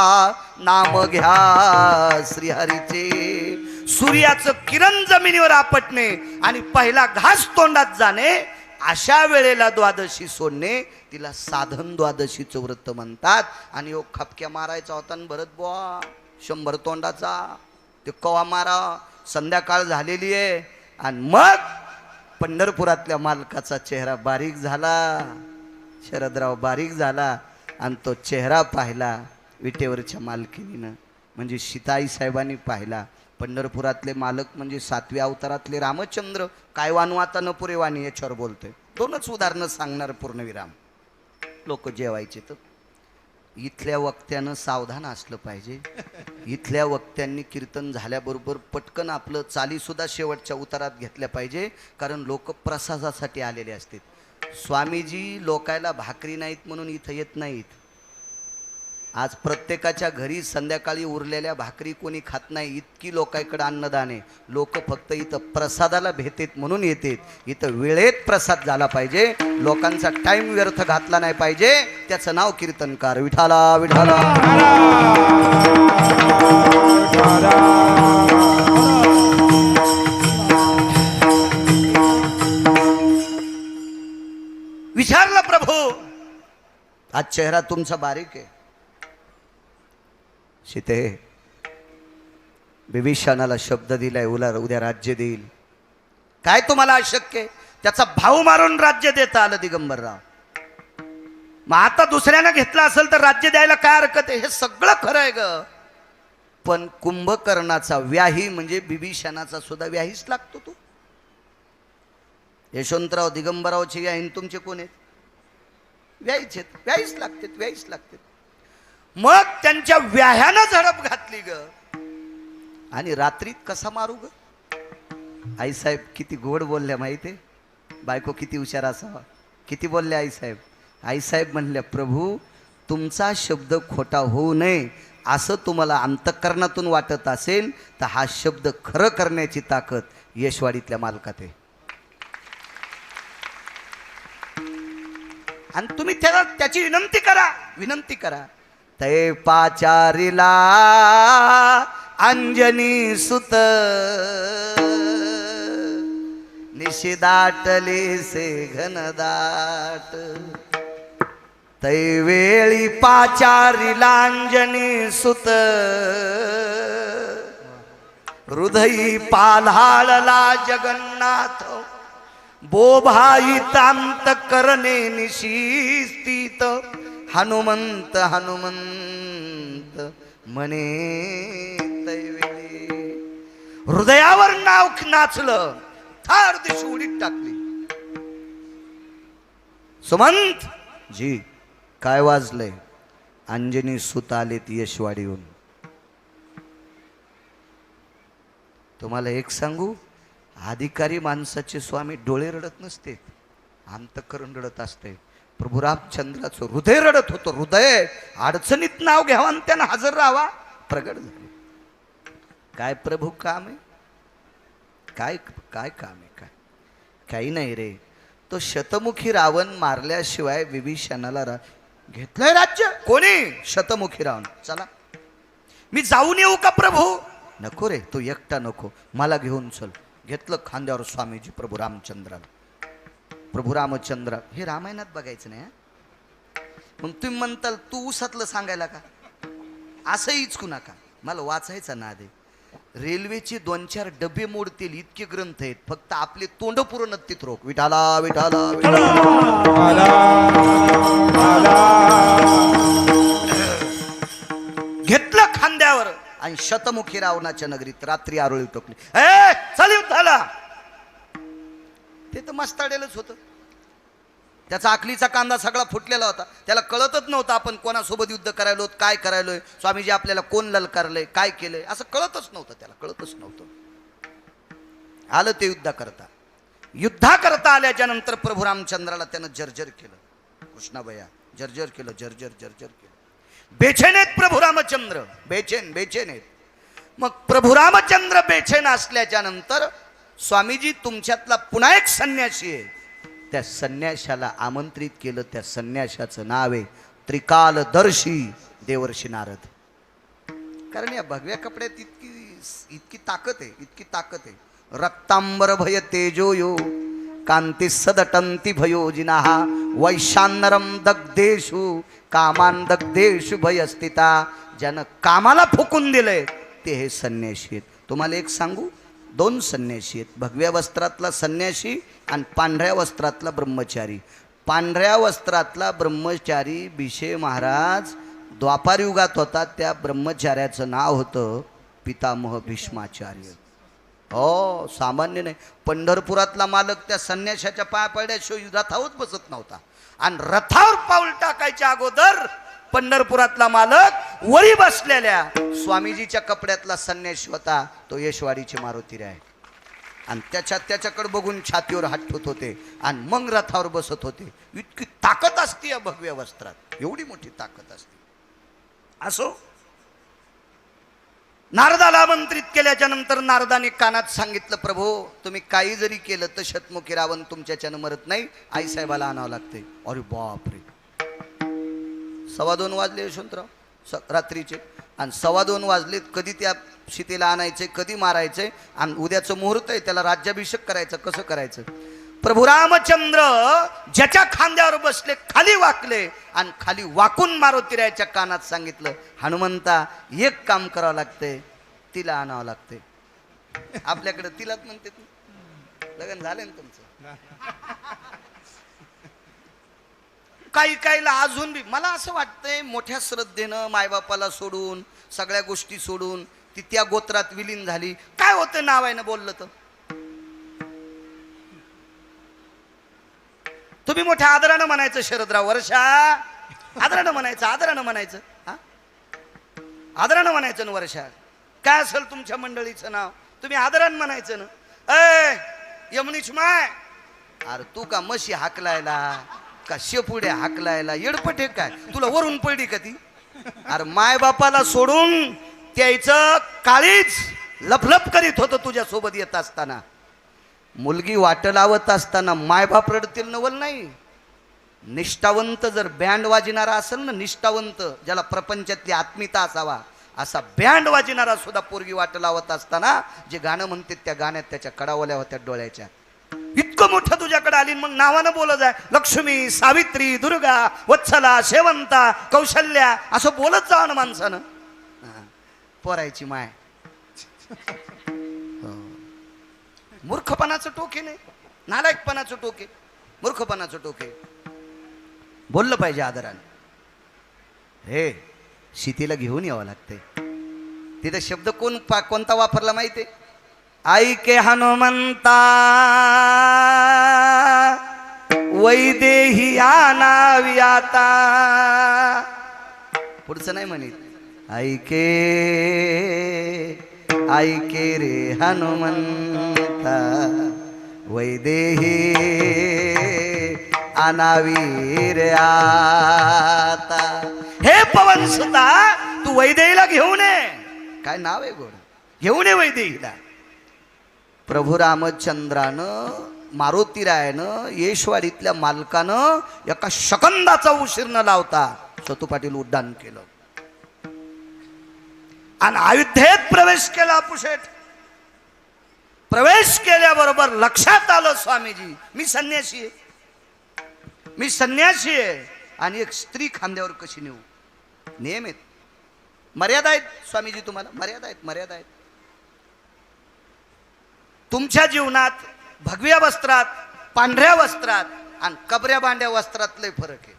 Speaker 1: नाम घ्या श्रीहरीचे. सूर्याचं किरण जमिनीवर आपटणे आणि पहिला घास तोंडात जाणे, अशा वेळेला द्वादशी सोडणे, तिला साधन द्वादशीचं व्रत म्हणतात. आणि खपक्या मारायचा होता न भरत बुवा 100 तोंडाचा, ते कवा मारा. संध्याकाळ झालेली आहे आणि मग पंढरपुरातल्या मालकाचा चेहरा बारीक झाला, शरदराव बारीक झाला. आणि तो चेहरा पाहिला विटेवरच्या मालकिनीनं, म्हणजे सीताई साहेबांनी पाहिला. पंढरपुरातले मालक म्हणजे 7व्या अवतारातले रामचंद्र. काय वानू आता न पुरे वाणी, याच्यावर बोलतोय. 2च उदाहरणं सांगणार पूर्णविराम. लोक जेवायचे तर इथल्या वक्त्यानं सावधान असलं पाहिजे. इथल्या वक्त्यांनी कीर्तन झाल्याबरोबर पटकन आपलं चालीसुद्धा शेवटच्या उतारात घेतल्या पाहिजे, कारण लोक प्रसादासाठी आलेले असतात. स्वामीजी लोकायला भाकरी नाहीत म्हणून इथं येत नाहीत. आज प्रत्येकाच्या घरी संध्याकाळी उरलेल्या भाकरी कोणी खात नाही, इतकी लोकांकडे अन्नदान आहे. लोक फक्त इथं प्रसादाला भेटेत म्हणून येतात. इथं वेळेत प्रसाद झाला पाहिजे, लोकांचा टाइम व्यर्थ घातला नाही पाहिजे. त्याचं नाव कीर्तनकार. विठाला विठाला. विचारलं प्रभू, आज चेहरा तुमचा बारीक आहे. सीते, विभीषणाला शब्द दिलाय उद्या राज्य देईल. काय तुम्हाला अशक्य आहे? त्याचा भाऊ मारून राज्य देता आलं दिगंबरराव. मग आता दुसऱ्यानं घेतलं असेल तर राज्य द्यायला काय हरकत आहे? हे सगळं खरं आहे ग. पण कुंभकर्णाचा व्याही म्हणजे विभीषणाचा सुद्धा व्याहीच लागतो. तो यशवंतराव दिगंबररावचे व्याहीन तुमचे कोण आहेत? व्याहीच आहेत. व्याहीच लागतात, व्याहीच लागतात. मग त्यांच्या व्याह्यानं झडप घातली ग. आणि रात्रीत कसा मारू ग? आईसाहेब किती गोड बोलल्या माहिती. बायको किती हुशार असावा. किती बोलल्या आईसाहेब. आईसाहेब म्हणल्या, प्रभू तुमचा शब्द खोटा होऊ नये असं तुम्हाला अंतःकरणातून वाटत असेल तर हा शब्द खरं करण्याची ताकद यशवाडीतल्या मालकात आहे. आणि तुम्ही त्याची विनंती करा, विनंती करा. तै पाचारिला अंजनी सुत निशिदाटले से घनदाट. तै वेळी पाचारिला अंजनी सुत हृदयी पाल्हाळला जगन्नाथ. बोभाई तांत करणे निशिस्थित हनुमंत हनुमंत म्हणे तैवेळी. हृदयावर नाव नाचलं, थार दिशी उडीत टाकली. सुमंत जी काय वाजलंय? अंजनी सुत आलेत यशवाडीहून. तुम्हाला एक सांगू, अधिकारी माणसाचे स्वामी डोळे रडत नसते, अंतःकरण रडत असते. प्रभू रामचंद्राचं हृदय रडत होतं. हृदय अडचणीत नाव घ्यावा आणि त्यानं हजर राहावा. प्रगट झाले. काय प्रभू काम आहे? काय काय काम आहे? काय काही नाही रे. तो शतमुखी रावण मारल्याशिवाय विभीषणाला घेतलंय राज्य. कोणी? शतमुखी रावण. चला मी जाऊन येऊ का प्रभू? नको रे, तो एकटा नको, मला घेऊन चल. घेतलं खांद्यावर स्वामीजी प्रभू रामचंद्राला. प्रभू रामचंद्र हे रामायणात बघायचं नाही. मग तुम्ही म्हणताल तू उसातलं सांगायला का? असं इचकू नका, मला वाचायचा नाद आहे. रेल्वेचे 2-4 डबे मोडतील इतके ग्रंथ आहेत, फक्त आपले तोंड पुरं नत्तीत रोख. विठाला विठाला घेतलं खांद्यावर आणि शतमुखी रावणाच्या नगरीत रात्री आरोळी टोकली. चल युद्धाला. ते तर मस्ताडेलच होतं. त्याचा आखलीचा कांदा सगळा फुटलेला होता. त्याला कळतच नव्हतं आपण कोणासोबत युद्ध करायलो, काय करायलोय, स्वामीजी आपल्याला कोण ललकारलंय, काय केलंय, असं कळतच नव्हतं. त्याला कळतच नव्हतं. आलं ते युद्धा करता आल्याच्या नंतर प्रभू रामचंद्राला त्यानं जर्जर केलं. कृष्णाबया जर्जर केलं, जर्जर जर्जर केलं. बेचैन आहेत प्रभू रामचंद्र, बेचैन आहेत. मग प्रभू रामचंद्र बेचैन असल्याच्या नंतर स्वामीजी तुमच्यातला पुन्हा एक संन्यासी आहे, त्या संन्याशाला आमंत्रित केलं. त्या संन्याशाचं नाव आहे त्रिकालदर्शी देवर्षी नारद. कारण या भगव्या कपड्यात इतकी ताकद आहे, इतकी ताकद आहे. रक्तांबर भय तेजोयो कांती सदटंती भयोजिनाः वैशानरम दग्धेषु कामान दग्धेषु भयस्थिता. ज्यानं कामाला फुकून दिलंय ते हे संन्यासी आहेत. तुम्हाला एक सांगू, 2 संन्यासी आहेत. भगव्या वस्त्रातला संन्यासी आणि पांढऱ्या वस्त्रातला ब्रह्मचारी. पांढऱ्या वस्त्रातला ब्रह्मचारी भिषे महाराज द्वापार युगात होता. त्या ब्रह्मचार्याचं नाव होतं पितामह भीष्माचार्य. हो, सामान्य नाही. पंढरपुरातला मालक त्या संन्याशाच्या पाया पडल्याशिवाय रथावरच बसत नव्हता. आणि रथावर पाऊल टाकायच्या अगोदर पंढरपुरातला मालक वरी बसलेल्या स्वामीजीच्या कपड्यातला संन्यासी होता. तो यशवाडीचे मारुतीराय. आणि त्याच्याकडे बघून छातीवर हात ठेवत होते आणि मग रथावर बसत होते. इतकी ताकद असते या भगव्या वस्त्रात, एवढी मोठी ताकद असते. असो, नारदाला आमंत्रित केल्याच्या नंतर नारदाने कानात सांगितलं, प्रभू तुम्ही काही जरी केलं तर शतमुखी रावण तुमच्याच्यानं मरत नाही, आईसाहेबाला आणावं लागते. अरे बापरे, 2:15 वाजले यशवंतराव रात्रीचे. आणि 2:15 वाजलेत. कधी त्या सीतेला आणायचे, कधी मारायचे, आणि उद्याचं मुहूर्त आहे, त्याला राज्याभिषेक करायचं, कसं करायचं. प्रभू रामचंद्र ज्याच्या खांद्यावर बसले खाली वाकले आणि खाली वाकून मारुतीरायाच्या कानात सांगितलं, हनुमंता एक काम करावं लागतंय, तिला आणावं लागतंय. आपल्याकडे तिलाच म्हणते. लग्न झालं ना तुमचं? काहीला अजून बी मला असं वाटतंय मोठ्या श्रद्धेनं मायबापाला सोडून सगळ्या गोष्टी सोडून ती त्या गोत्रात विलीन झाली. काय होतं नावायनं बोललं तर? तुम्ही मोठ्या आदरानं म्हणायचं शरदराव वर्षा, आदरानं म्हणायचं, आदरानं म्हणायचं, हा आदरानं म्हणायचं ना वर्षा. काय असेल तुमच्या मंडळीचं नाव, तुम्ही आदरानं म्हणायचं ना. यमुनीच माय, अरे तू का म्हशी हाकलायला का शेपुडे हाकलायला येडपटे काय, तुला वरून पडली का ती? अरे माय बापाला सोडून त्याचं काळीच लपलप करीत होतं तुझ्या सोबत येत असताना. मुलगी वाट लावत असताना मायबाप रडतील नवल नाही. निष्ठावंत जर बँड वाजणारा असेल ना, निष्ठावंत ज्याला प्रपंचातली आत्मीयता असावा, असा बँड वाजणारा सुद्धा पोरगी वाट लावत असताना जे गाणं म्हणते त्या गाण्यात त्याच्या कडावल्या होत्या डोळ्याच्या. इतकं मोठं तुझ्याकडे आली, मग नावानं बोलत जाय, लक्ष्मी, सावित्री, दुर्गा, वत्सला, शेवंता, कौशल्या, असं बोलत जा ना माणसानं. पोरायची माय. मूर्खपणाचं टोके नाही, नालायकपणाचं टोके, मूर्खपणाचं टोके. बोललं पाहिजे आदराने. हे सीतेला घेऊन यावं लागतंय. तिथं शब्द कोणता वापरला माहितीये? ऐके हनुमंता वैदेही आणावी आता. पुढचं नाही म्हणित. ऐके ऐके रे हनुमंता वैदेही आणावी रे आता. हे पवनसुता, तू वैदेहीला घेऊन ये. काय नाव आहे गोड, घेऊन ये वैदेहीला. प्रभू रामचंद्रानं, मारुतीरायानं, येशवाडीतल्या मालकानं एका शकंदाचा उशीर न लावता सतू पाटील उड्डाण केलं. आणि अयोध्येत प्रवेश केला अपुशेठ. प्रवेश केल्याबरोबर लक्षात आलं स्वामीजी मी संन्यासी आहे, मी संन्यासी आहे आणि एक स्त्री खांद्यावर कशी नेऊ. नियम आहेत, मर्यादा आहेत स्वामीजी, तुम्हाला मर्यादा आहेत, मर्यादा आहेत. तुमच्या जीवनात भगव्या वस्त्रात, पांढऱ्या वस्त्रात आणि कबऱ्या बांड्या वस्त्रात लय फरक आहे.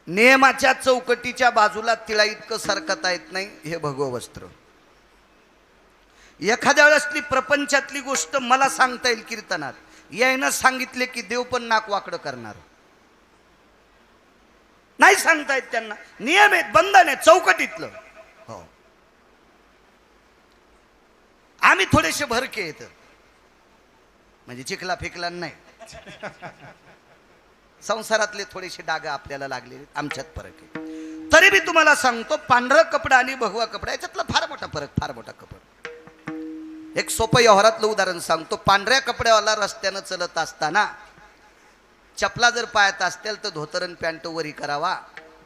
Speaker 1: नियमाच्या चौकटीच्या बाजूला तिळा इतकं सरकता येत नाही हे भगवं वस्त्र. एखाद्या वेळेसली प्रपंचातली गोष्ट मला सांगता येईल कीर्तनात, यायनं सांगितले की देव पण नाक वाकडं करणार. नाही सांगता येत त्यांना, नियम आहेत, बंधन आहे चौकटीतलं. हो, आम्ही थोडेसे भरके येत, म्हणजे चिखला फेकला नाही. संसारातले थोडेसे डाग आपल्याला लागलेले, आमच्यात फरक आहे. तरी मी तुम्हाला सांगतो, पांढरं कपडा आणि भगवा कपडा याच्यातला फार मोठा फरक, फार मोठा कपडा. एक सोपं व्यवहारातलं उदाहरण सांगतो. पांढऱ्या कपड्यावाला रस्त्यानं चलत असताना चपला जर पायात असतील तर धोतरन पॅन्ट वरी करावा,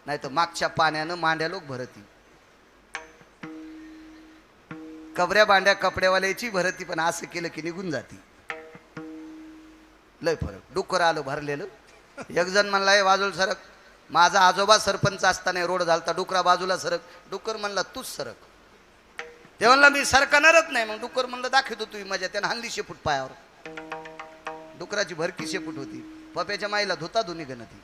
Speaker 1: नाही तर मागच्या पाण्यानं मांड्या लोक भरती. कबऱ्या बांड्या कपड्यावाल्याची भरती, पण असं केलं की निघून जाती. लय फरक. डुक्कर आलं भरलेलं. एक जण म्हणला हे बाजूला सरक. माझा आजोबा सरपंच असताना रोड झालता, डुकरा बाजूला सरक. डुक्कर म्हणला तूच सरक. ते म्हणला मी सरकणारच नाही. मग डुक्कर म्हणलं दाखवतो तुम्ही मजा. त्यानं हाणली शेपूट पायावर. डुकराची भरकी शेपूट होती. पप्याच्या माईला धुता धुनी गणती.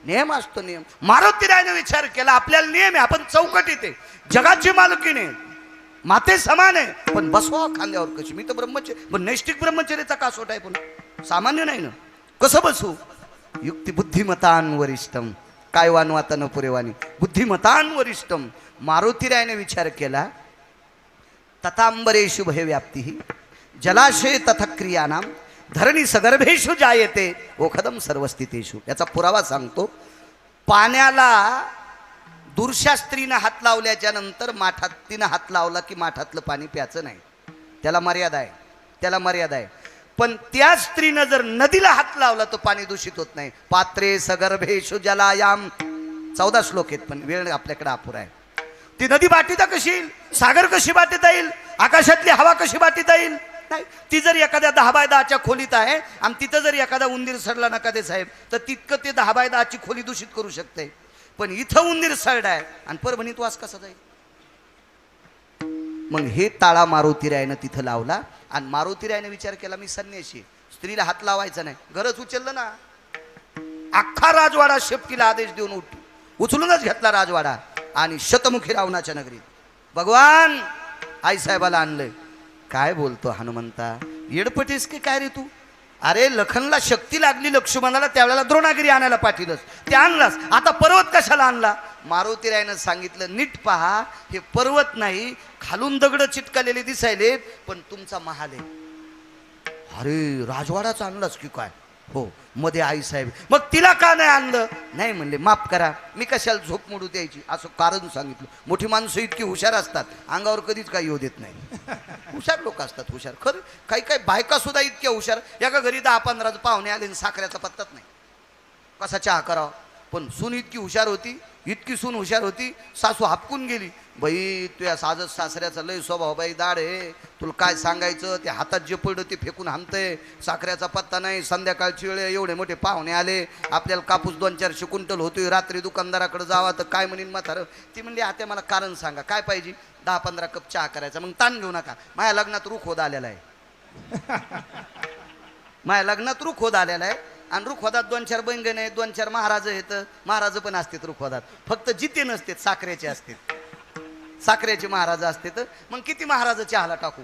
Speaker 1: नियम असतो, नियम. मारुतीरायने विचार केला आपल्याला नियम आहे, आपण चौकटीत आहे, जगाची मालकीने माते समान आहे, पण बसवा खांद्यावर कशी. मी तर ब्रह्मचर्य, पण नैष्टिक ब्रह्मचर्याचा कासोट आहे, पण सामान्य नाही ना. कसं बसू. युक्ती बुद्धिमतान वरिष्ठम, काय वानवाता न पुरेवानी, बुद्धिमतान वरिष्ठम. मारुतीरायने विचार केला तथांबरेषु भयव्याप्ती जलाशय तथा क्रियानाम धरणी सगर्भेषु जायते ओखदम सर्वस्थितेषु. याचा पुरावा सांगतो. पाण्याला दूरशास्त्रीनं हात लावल्याच्या नंतर माठात तिनं हात लावला की माठातलं पाणी प्यायचं नाही, त्याला मर्यादा आहे, त्याला मर्यादा आहे. पण त्या स्त्रीनं जर नदीला हात लावला तर पाणी दूषित होत नाही. पात्रे सगर्भेषु जलायाम 14 श्लोक आहेत, पण वेळ आपल्याकडे अपुरा आहे. ती नदी बाटीता कशी येईल, सागर कशी बाटीता येईल, आकाशातली हवा कशी बाटीता येईल. नाही, ती जर एखाद्या 10x10च्या खोलीत आहे आणि तिथं जर एखादा उंदीर सडला नका दे साहेब, तर तितकं ते 10x10ची खोली दूषित करू शकते. पण इथं उंदीर सडला आहे आणि परभणीत वास कसा जाईल. मग हे ताळा मारुतीरायनं तिथं लावला. आणि मारुतीरायनं विचार केला मी संन्यासी, स्त्रीला हात लावायचा नाही. घरच उचललं ना, अख्खा राजवाडा शेपटीला आदेश देऊन उचलूनच घेतला राजवाडा. आणि शतमुखी रावणाच्या नगरीत भगवान आईसाहेबाला आणलंय. काय बोलतो हनुमंता, येडपटीस की काय रे तू. अरे लखनला शक्ती लागली लक्ष्मणाला, त्यावेळेला द्रोणागिरी आणायला पाठवलंस, ते आणलास, आता पर्वत कशाला आणला. मारुतीरायनं सांगितलं नीट पहा, हे पर्वत नाही, खालून दगड चिटकलेले दिसायले, पण तुमचा महाल आहे. अरे राजवाडाच आणलास की काय. हो, मध्ये आई साहेब. मग तिला का नाही आणलं. नाही म्हणले माफ करा, मी कशाला झोप मोडू द्यायची, असं कारण सांगितलं. मोठी माणसं इतकी हुशार असतात, अंगावर कधीच काही येऊ देत नाही. हुशार लोक असतात, हुशार खरं. काही काही बायका सुद्धा इतक्या हुशार, एका घरी 10-15 पाहुणे आले, साखरेचा पत्ताच नाही कसा चहा करावा. पण सून इतकी हुशार होती, इतकी सून हुशार होती, सासू हापकून गेली. बाई तुझ्या साजस सासऱ्याचा लय स्वभाव बाई दाड आहे, तुला काय सांगायचं. ते हातात जे पडलं ते फेकून हाणतंय, साखऱ्याचा पत्ता नाही. संध्याकाळची वेळ एवढे मोठे पाहुणे आले, आपल्याला कापूस 2-400 क्विंटल होतोय, रात्री दुकानदाराकडे जावा तर काय म्हणीन म्हातारं. ती म्हणली आता मला कारण सांगा, काय पाहिजे. 10-15 कप चहा करायचा. मग ताण घेऊ नका, माझ्या लग्नात रुख होत आलेला आहे. माझ्या लग्नात रुख होत आलेला आहे. आणि रुखवादात 2-4 बैंगण आहेत, 2-4 महाराज आहेत. महाराज पण असतात रुखवादात, फक्त जिते नसतात, साखरेचे असतात. साखरेचे महाराज असते. तर मग किती महाराज चहाला टाकू.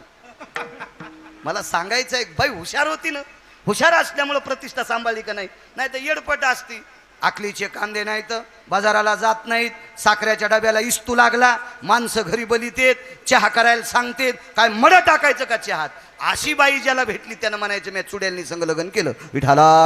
Speaker 1: मला सांगायचं एक बाई हुशार होती ना, हुशार असल्यामुळं प्रतिष्ठा सांभाळली का नाही. नाही तर येडपट असती. आकलीचे कांदे नाहीत, बाजाराला जात नाहीत, साखरेच्या डब्याला इस्तू लागला, माणसं घरी बलितेत, चहा करायला सांगतेत, काय मड टाकायचं का चहात. अशी बाई ज्याला भेटली त्यानं म्हणायचं मी चुड्यालनी संग लग्न केलं. विठाला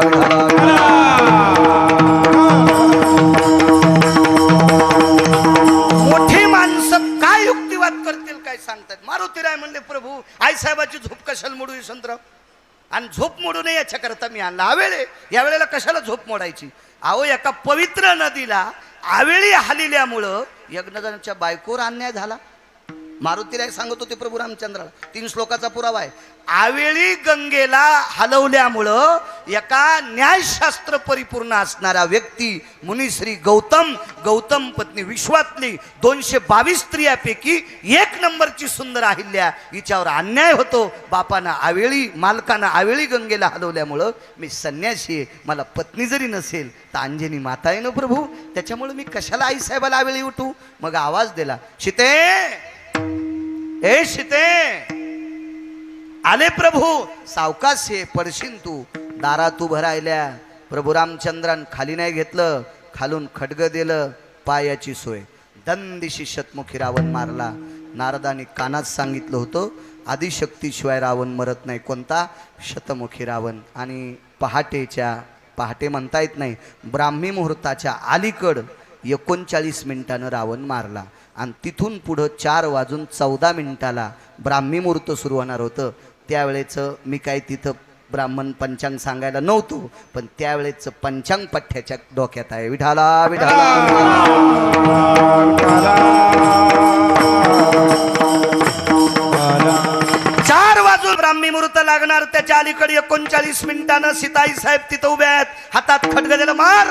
Speaker 1: मोठी माणसं काय युक्तिवाद करतील काय सांगतात. मारुतीराय म्हणले प्रभू आईसाहेबाची झोप कशाला मोडू यशवंतराव. आणि झोप मोडू नये याच्या करता मी आणला. या वेळेला कशाला झोप मोडायची. अहो एका पवित्र नदीला आवेळी हालिल्यामुळं यज्ञराजांच्या बायकोवर अन्याय झाला. मारुतीला सांगत होते प्रभू रामचंद्राला, 3 श्लोकाचा पुरावा आहे. आवेळी गंगेला हलवल्यामुळं एका न्यायशास्त्र परिपूर्ण असणारा व्यक्ती मुनिश्री गौतम पत्नी विश्वातली 222 स्त्रियापैकी 1 नंबरची सुंदर अहिल्या हिच्यावर अन्याय होतो. बापानं आवेळी मालकानं आवेळी गंगेला हलवल्यामुळं मी संन्यासी आहे, मला पत्नी जरी नसेल तर अंजनी माता आहे ना प्रभू, त्याच्यामुळे मी कशाला आईसाहेबाला आवेळी उठू. मग आवाज दिला, सीते ए सीते, आले प्रभू. सावकाश ये, पडशील तू. दारात उभं राहिल्या. प्रभू रामचंद्रान खाली नाही घेतलं, खालून खड्ग दिलं, पायाची सोय. दंदिशी शतमुखी रावण मारला. नारदाने कानात सांगितलं होतं, आदिशक्तीशिवाय रावण मरत नाही. कोणता? शतमुखी रावण. आणि पहाटे म्हणता येत नाही, ब्राह्मी मुहूर्ताच्या अलीकड 39 मिनिटानं रावण मारला. आणि तिथून पुढं 4:14 ब्राह्मी मुहूर्त सुरू होणार होतं. त्यावेळेचं मी काय तिथं ब्राह्मण पंचांग सांगायला नव्हतो, पण त्यावेळेचं पंचांग पठ्याच्या डोक्यात आहे. विठाला विठाला. 4 वाजून ब्राह्मी मुहूर्त लागणार. त्याच्या अलीकडे 39 मिनिटानं सीताई साहेब तिथं उभ्या आहेत. हातात खड्ग दिलं, मार.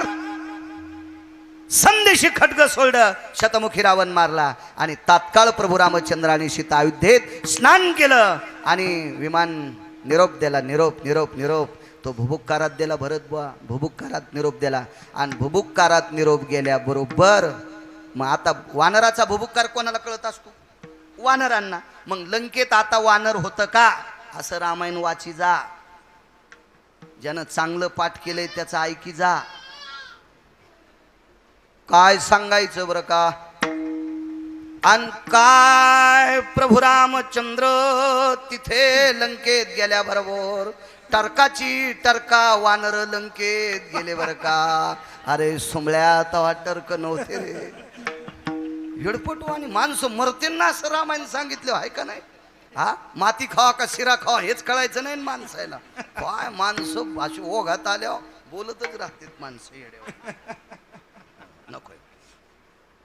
Speaker 1: संदेशी खड्ग सोडलं, शतमुखी रावण मारला. आणि तात्काळ प्रभू रामचंद्राने सीता अयोध्येत स्नान केलं आणि विमान निरोप दिला. निरोप तो भुबुक्कारात दिला. भरत बुवा भुबुक्कारात निरोप दिला. आणि भुबुक्कारात निरोप गेल्याबरोबर मग आता वानराचा भुबुक्कार कोणाला कळत असतो? वानरांना. मग लंकेत आता वानर होतं का? असं रामायण वाची जा. ज्यानं चांगलं पाठ केलंय त्याचं ऐकी जा. काय सांगायचं बरं का? आणि काय प्रभू रामचंद्र तिथे लंकेत गेल्याबरोबर टरकाची टरका वानर लंकेत गेले बरं का. अरे सुमळ्या तवा टर्क नव्हते रे. हिडपटू आणि माणसं मरते ना असं रामायण सांगितलं आहे का नाही? हा, माती खावा का शिरा खावा हेच कळायचं नाही माणसाला. काय माणसं अशी ओघात आल्यावर बोलतच राहतात माणसं येड्यावर. नको.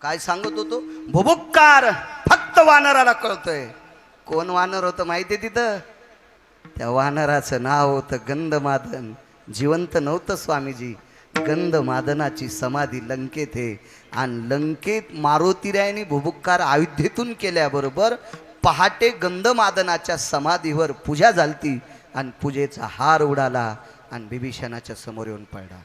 Speaker 1: काय सांगत होतो? भुबुक्कार फक्त वानराला कळतोय. कोण वानर होतं माहितीये तिथं? त्या वानराचं नाव होतं गंधमादन. जिवंत नव्हतं स्वामीजी. गंधमादनाची समाधी लंकेत आहे. आणि लंकेत मारुतीरायाने भुबुक्कार अयोध्येतून केल्याबरोबर पहाटे गंधमादनाच्या समाधीवर पूजा झालती. आणि पूजेचा हार उडाला आणि बिभीषणाच्या समोर येऊन पडला.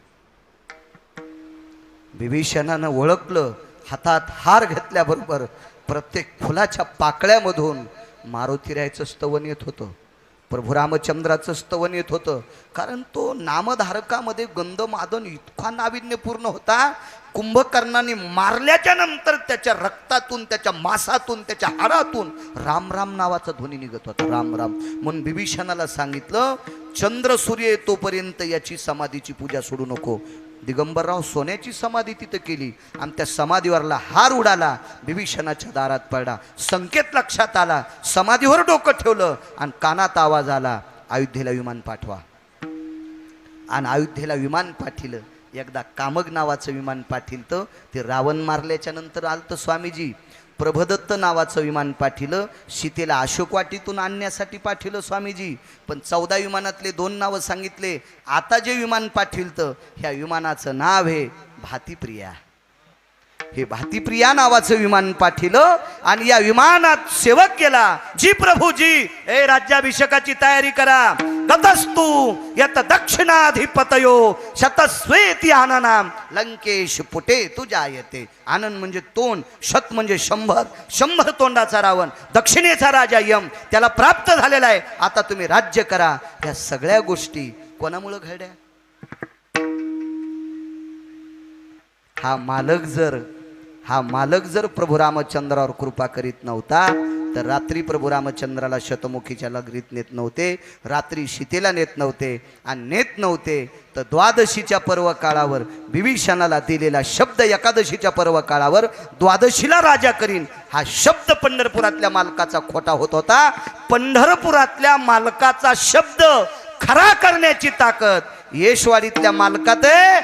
Speaker 1: बिभीषणानं ओळखलं. हातात हार घेतल्याबरोबर प्रत्येक फुलाच्या पाकळ्यामधून मारुतीरायाचं स्तवन येत होतं. प्रभू रामचंद्राचं स्तवन येत होतं. कारण तो नामधारकामध्ये गंधमादन इतका नाविन्यपूर्ण होता. कुंभकर्णाने मारल्याच्या नंतर त्याच्या रक्तातून, त्याच्या मांसातून, त्याच्या हाडातून राम राम नावाचा ध्वनी निघत होता. राम राम. म्हणून बिभीषणाला सांगितलं, चंद्र सूर्य येतोपर्यंत याची समाधीची पूजा सोडू नको. दिगंबरराव सोन्याची समाधी तिथं केली आणि त्या समाधीवरला हार उडाला. बिभीषणाच्या दारात पडला. संकेत लक्षात आला. समाधीवर डोकं ठेवलं आणि कानात आवाज आला, अयोध्येला विमान पाठवा. आणि अयोध्येला विमान पाठिलं. एकदा कामग नावाचं विमान पाठिलतं. ते रावण मारल्याच्या नंतर आलतं स्वामीजी. प्रभदत्त नावाचं विमान पाठिलं. सीतेला अशोकवाटीतून आणण्यासाठी पाठिलं स्वामीजी. पण 14 विमानातले 2 नावं सांगितले. आता जे विमान पाठविलतं ह्या विमानाचं नाव आहे भातीप्रिया. हे भातीप्रिया नावाचं विमान पाठिलं आणि या विमानात सेवक गेला. जी प्रभूजी, ए राज्याभिषेकाची तयारी करा. गतस्तु यत दक्षिणाधिपतयो शतस्वेती आननाम लंकेश पुटे तुझ्या येते. आनंद म्हणजे तोंड, शत म्हणजे 100 तोंडाचा रावण, दक्षिणेचा राजा यम त्याला प्राप्त झालेला आहे. आता तुम्ही राज्य करा. या सगळ्या गोष्टी कोणामुळे घडल्या? हा मालक जर प्रभू रामचंद्रावर कृपा करीत नव्हता तर रात्री प्रभू रामचंद्राला शतमुखीच्या लगरीत नेत नव्हते. रात्री सीतेला नेत नव्हते. आणि नेत नव्हते तर द्वादशीच्या पर्व काळावर विभीषणाला दिलेला शब्द, एकादशीच्या पर्व काळावर द्वादशीला राजा करीन, हा शब्द पंढरपुरातल्या मालकाचा खोटा होत होता. पंढरपुरातल्या मालकाचा शब्द खरा करण्याची ताकद येशवाडीतल्या मालकात आहे.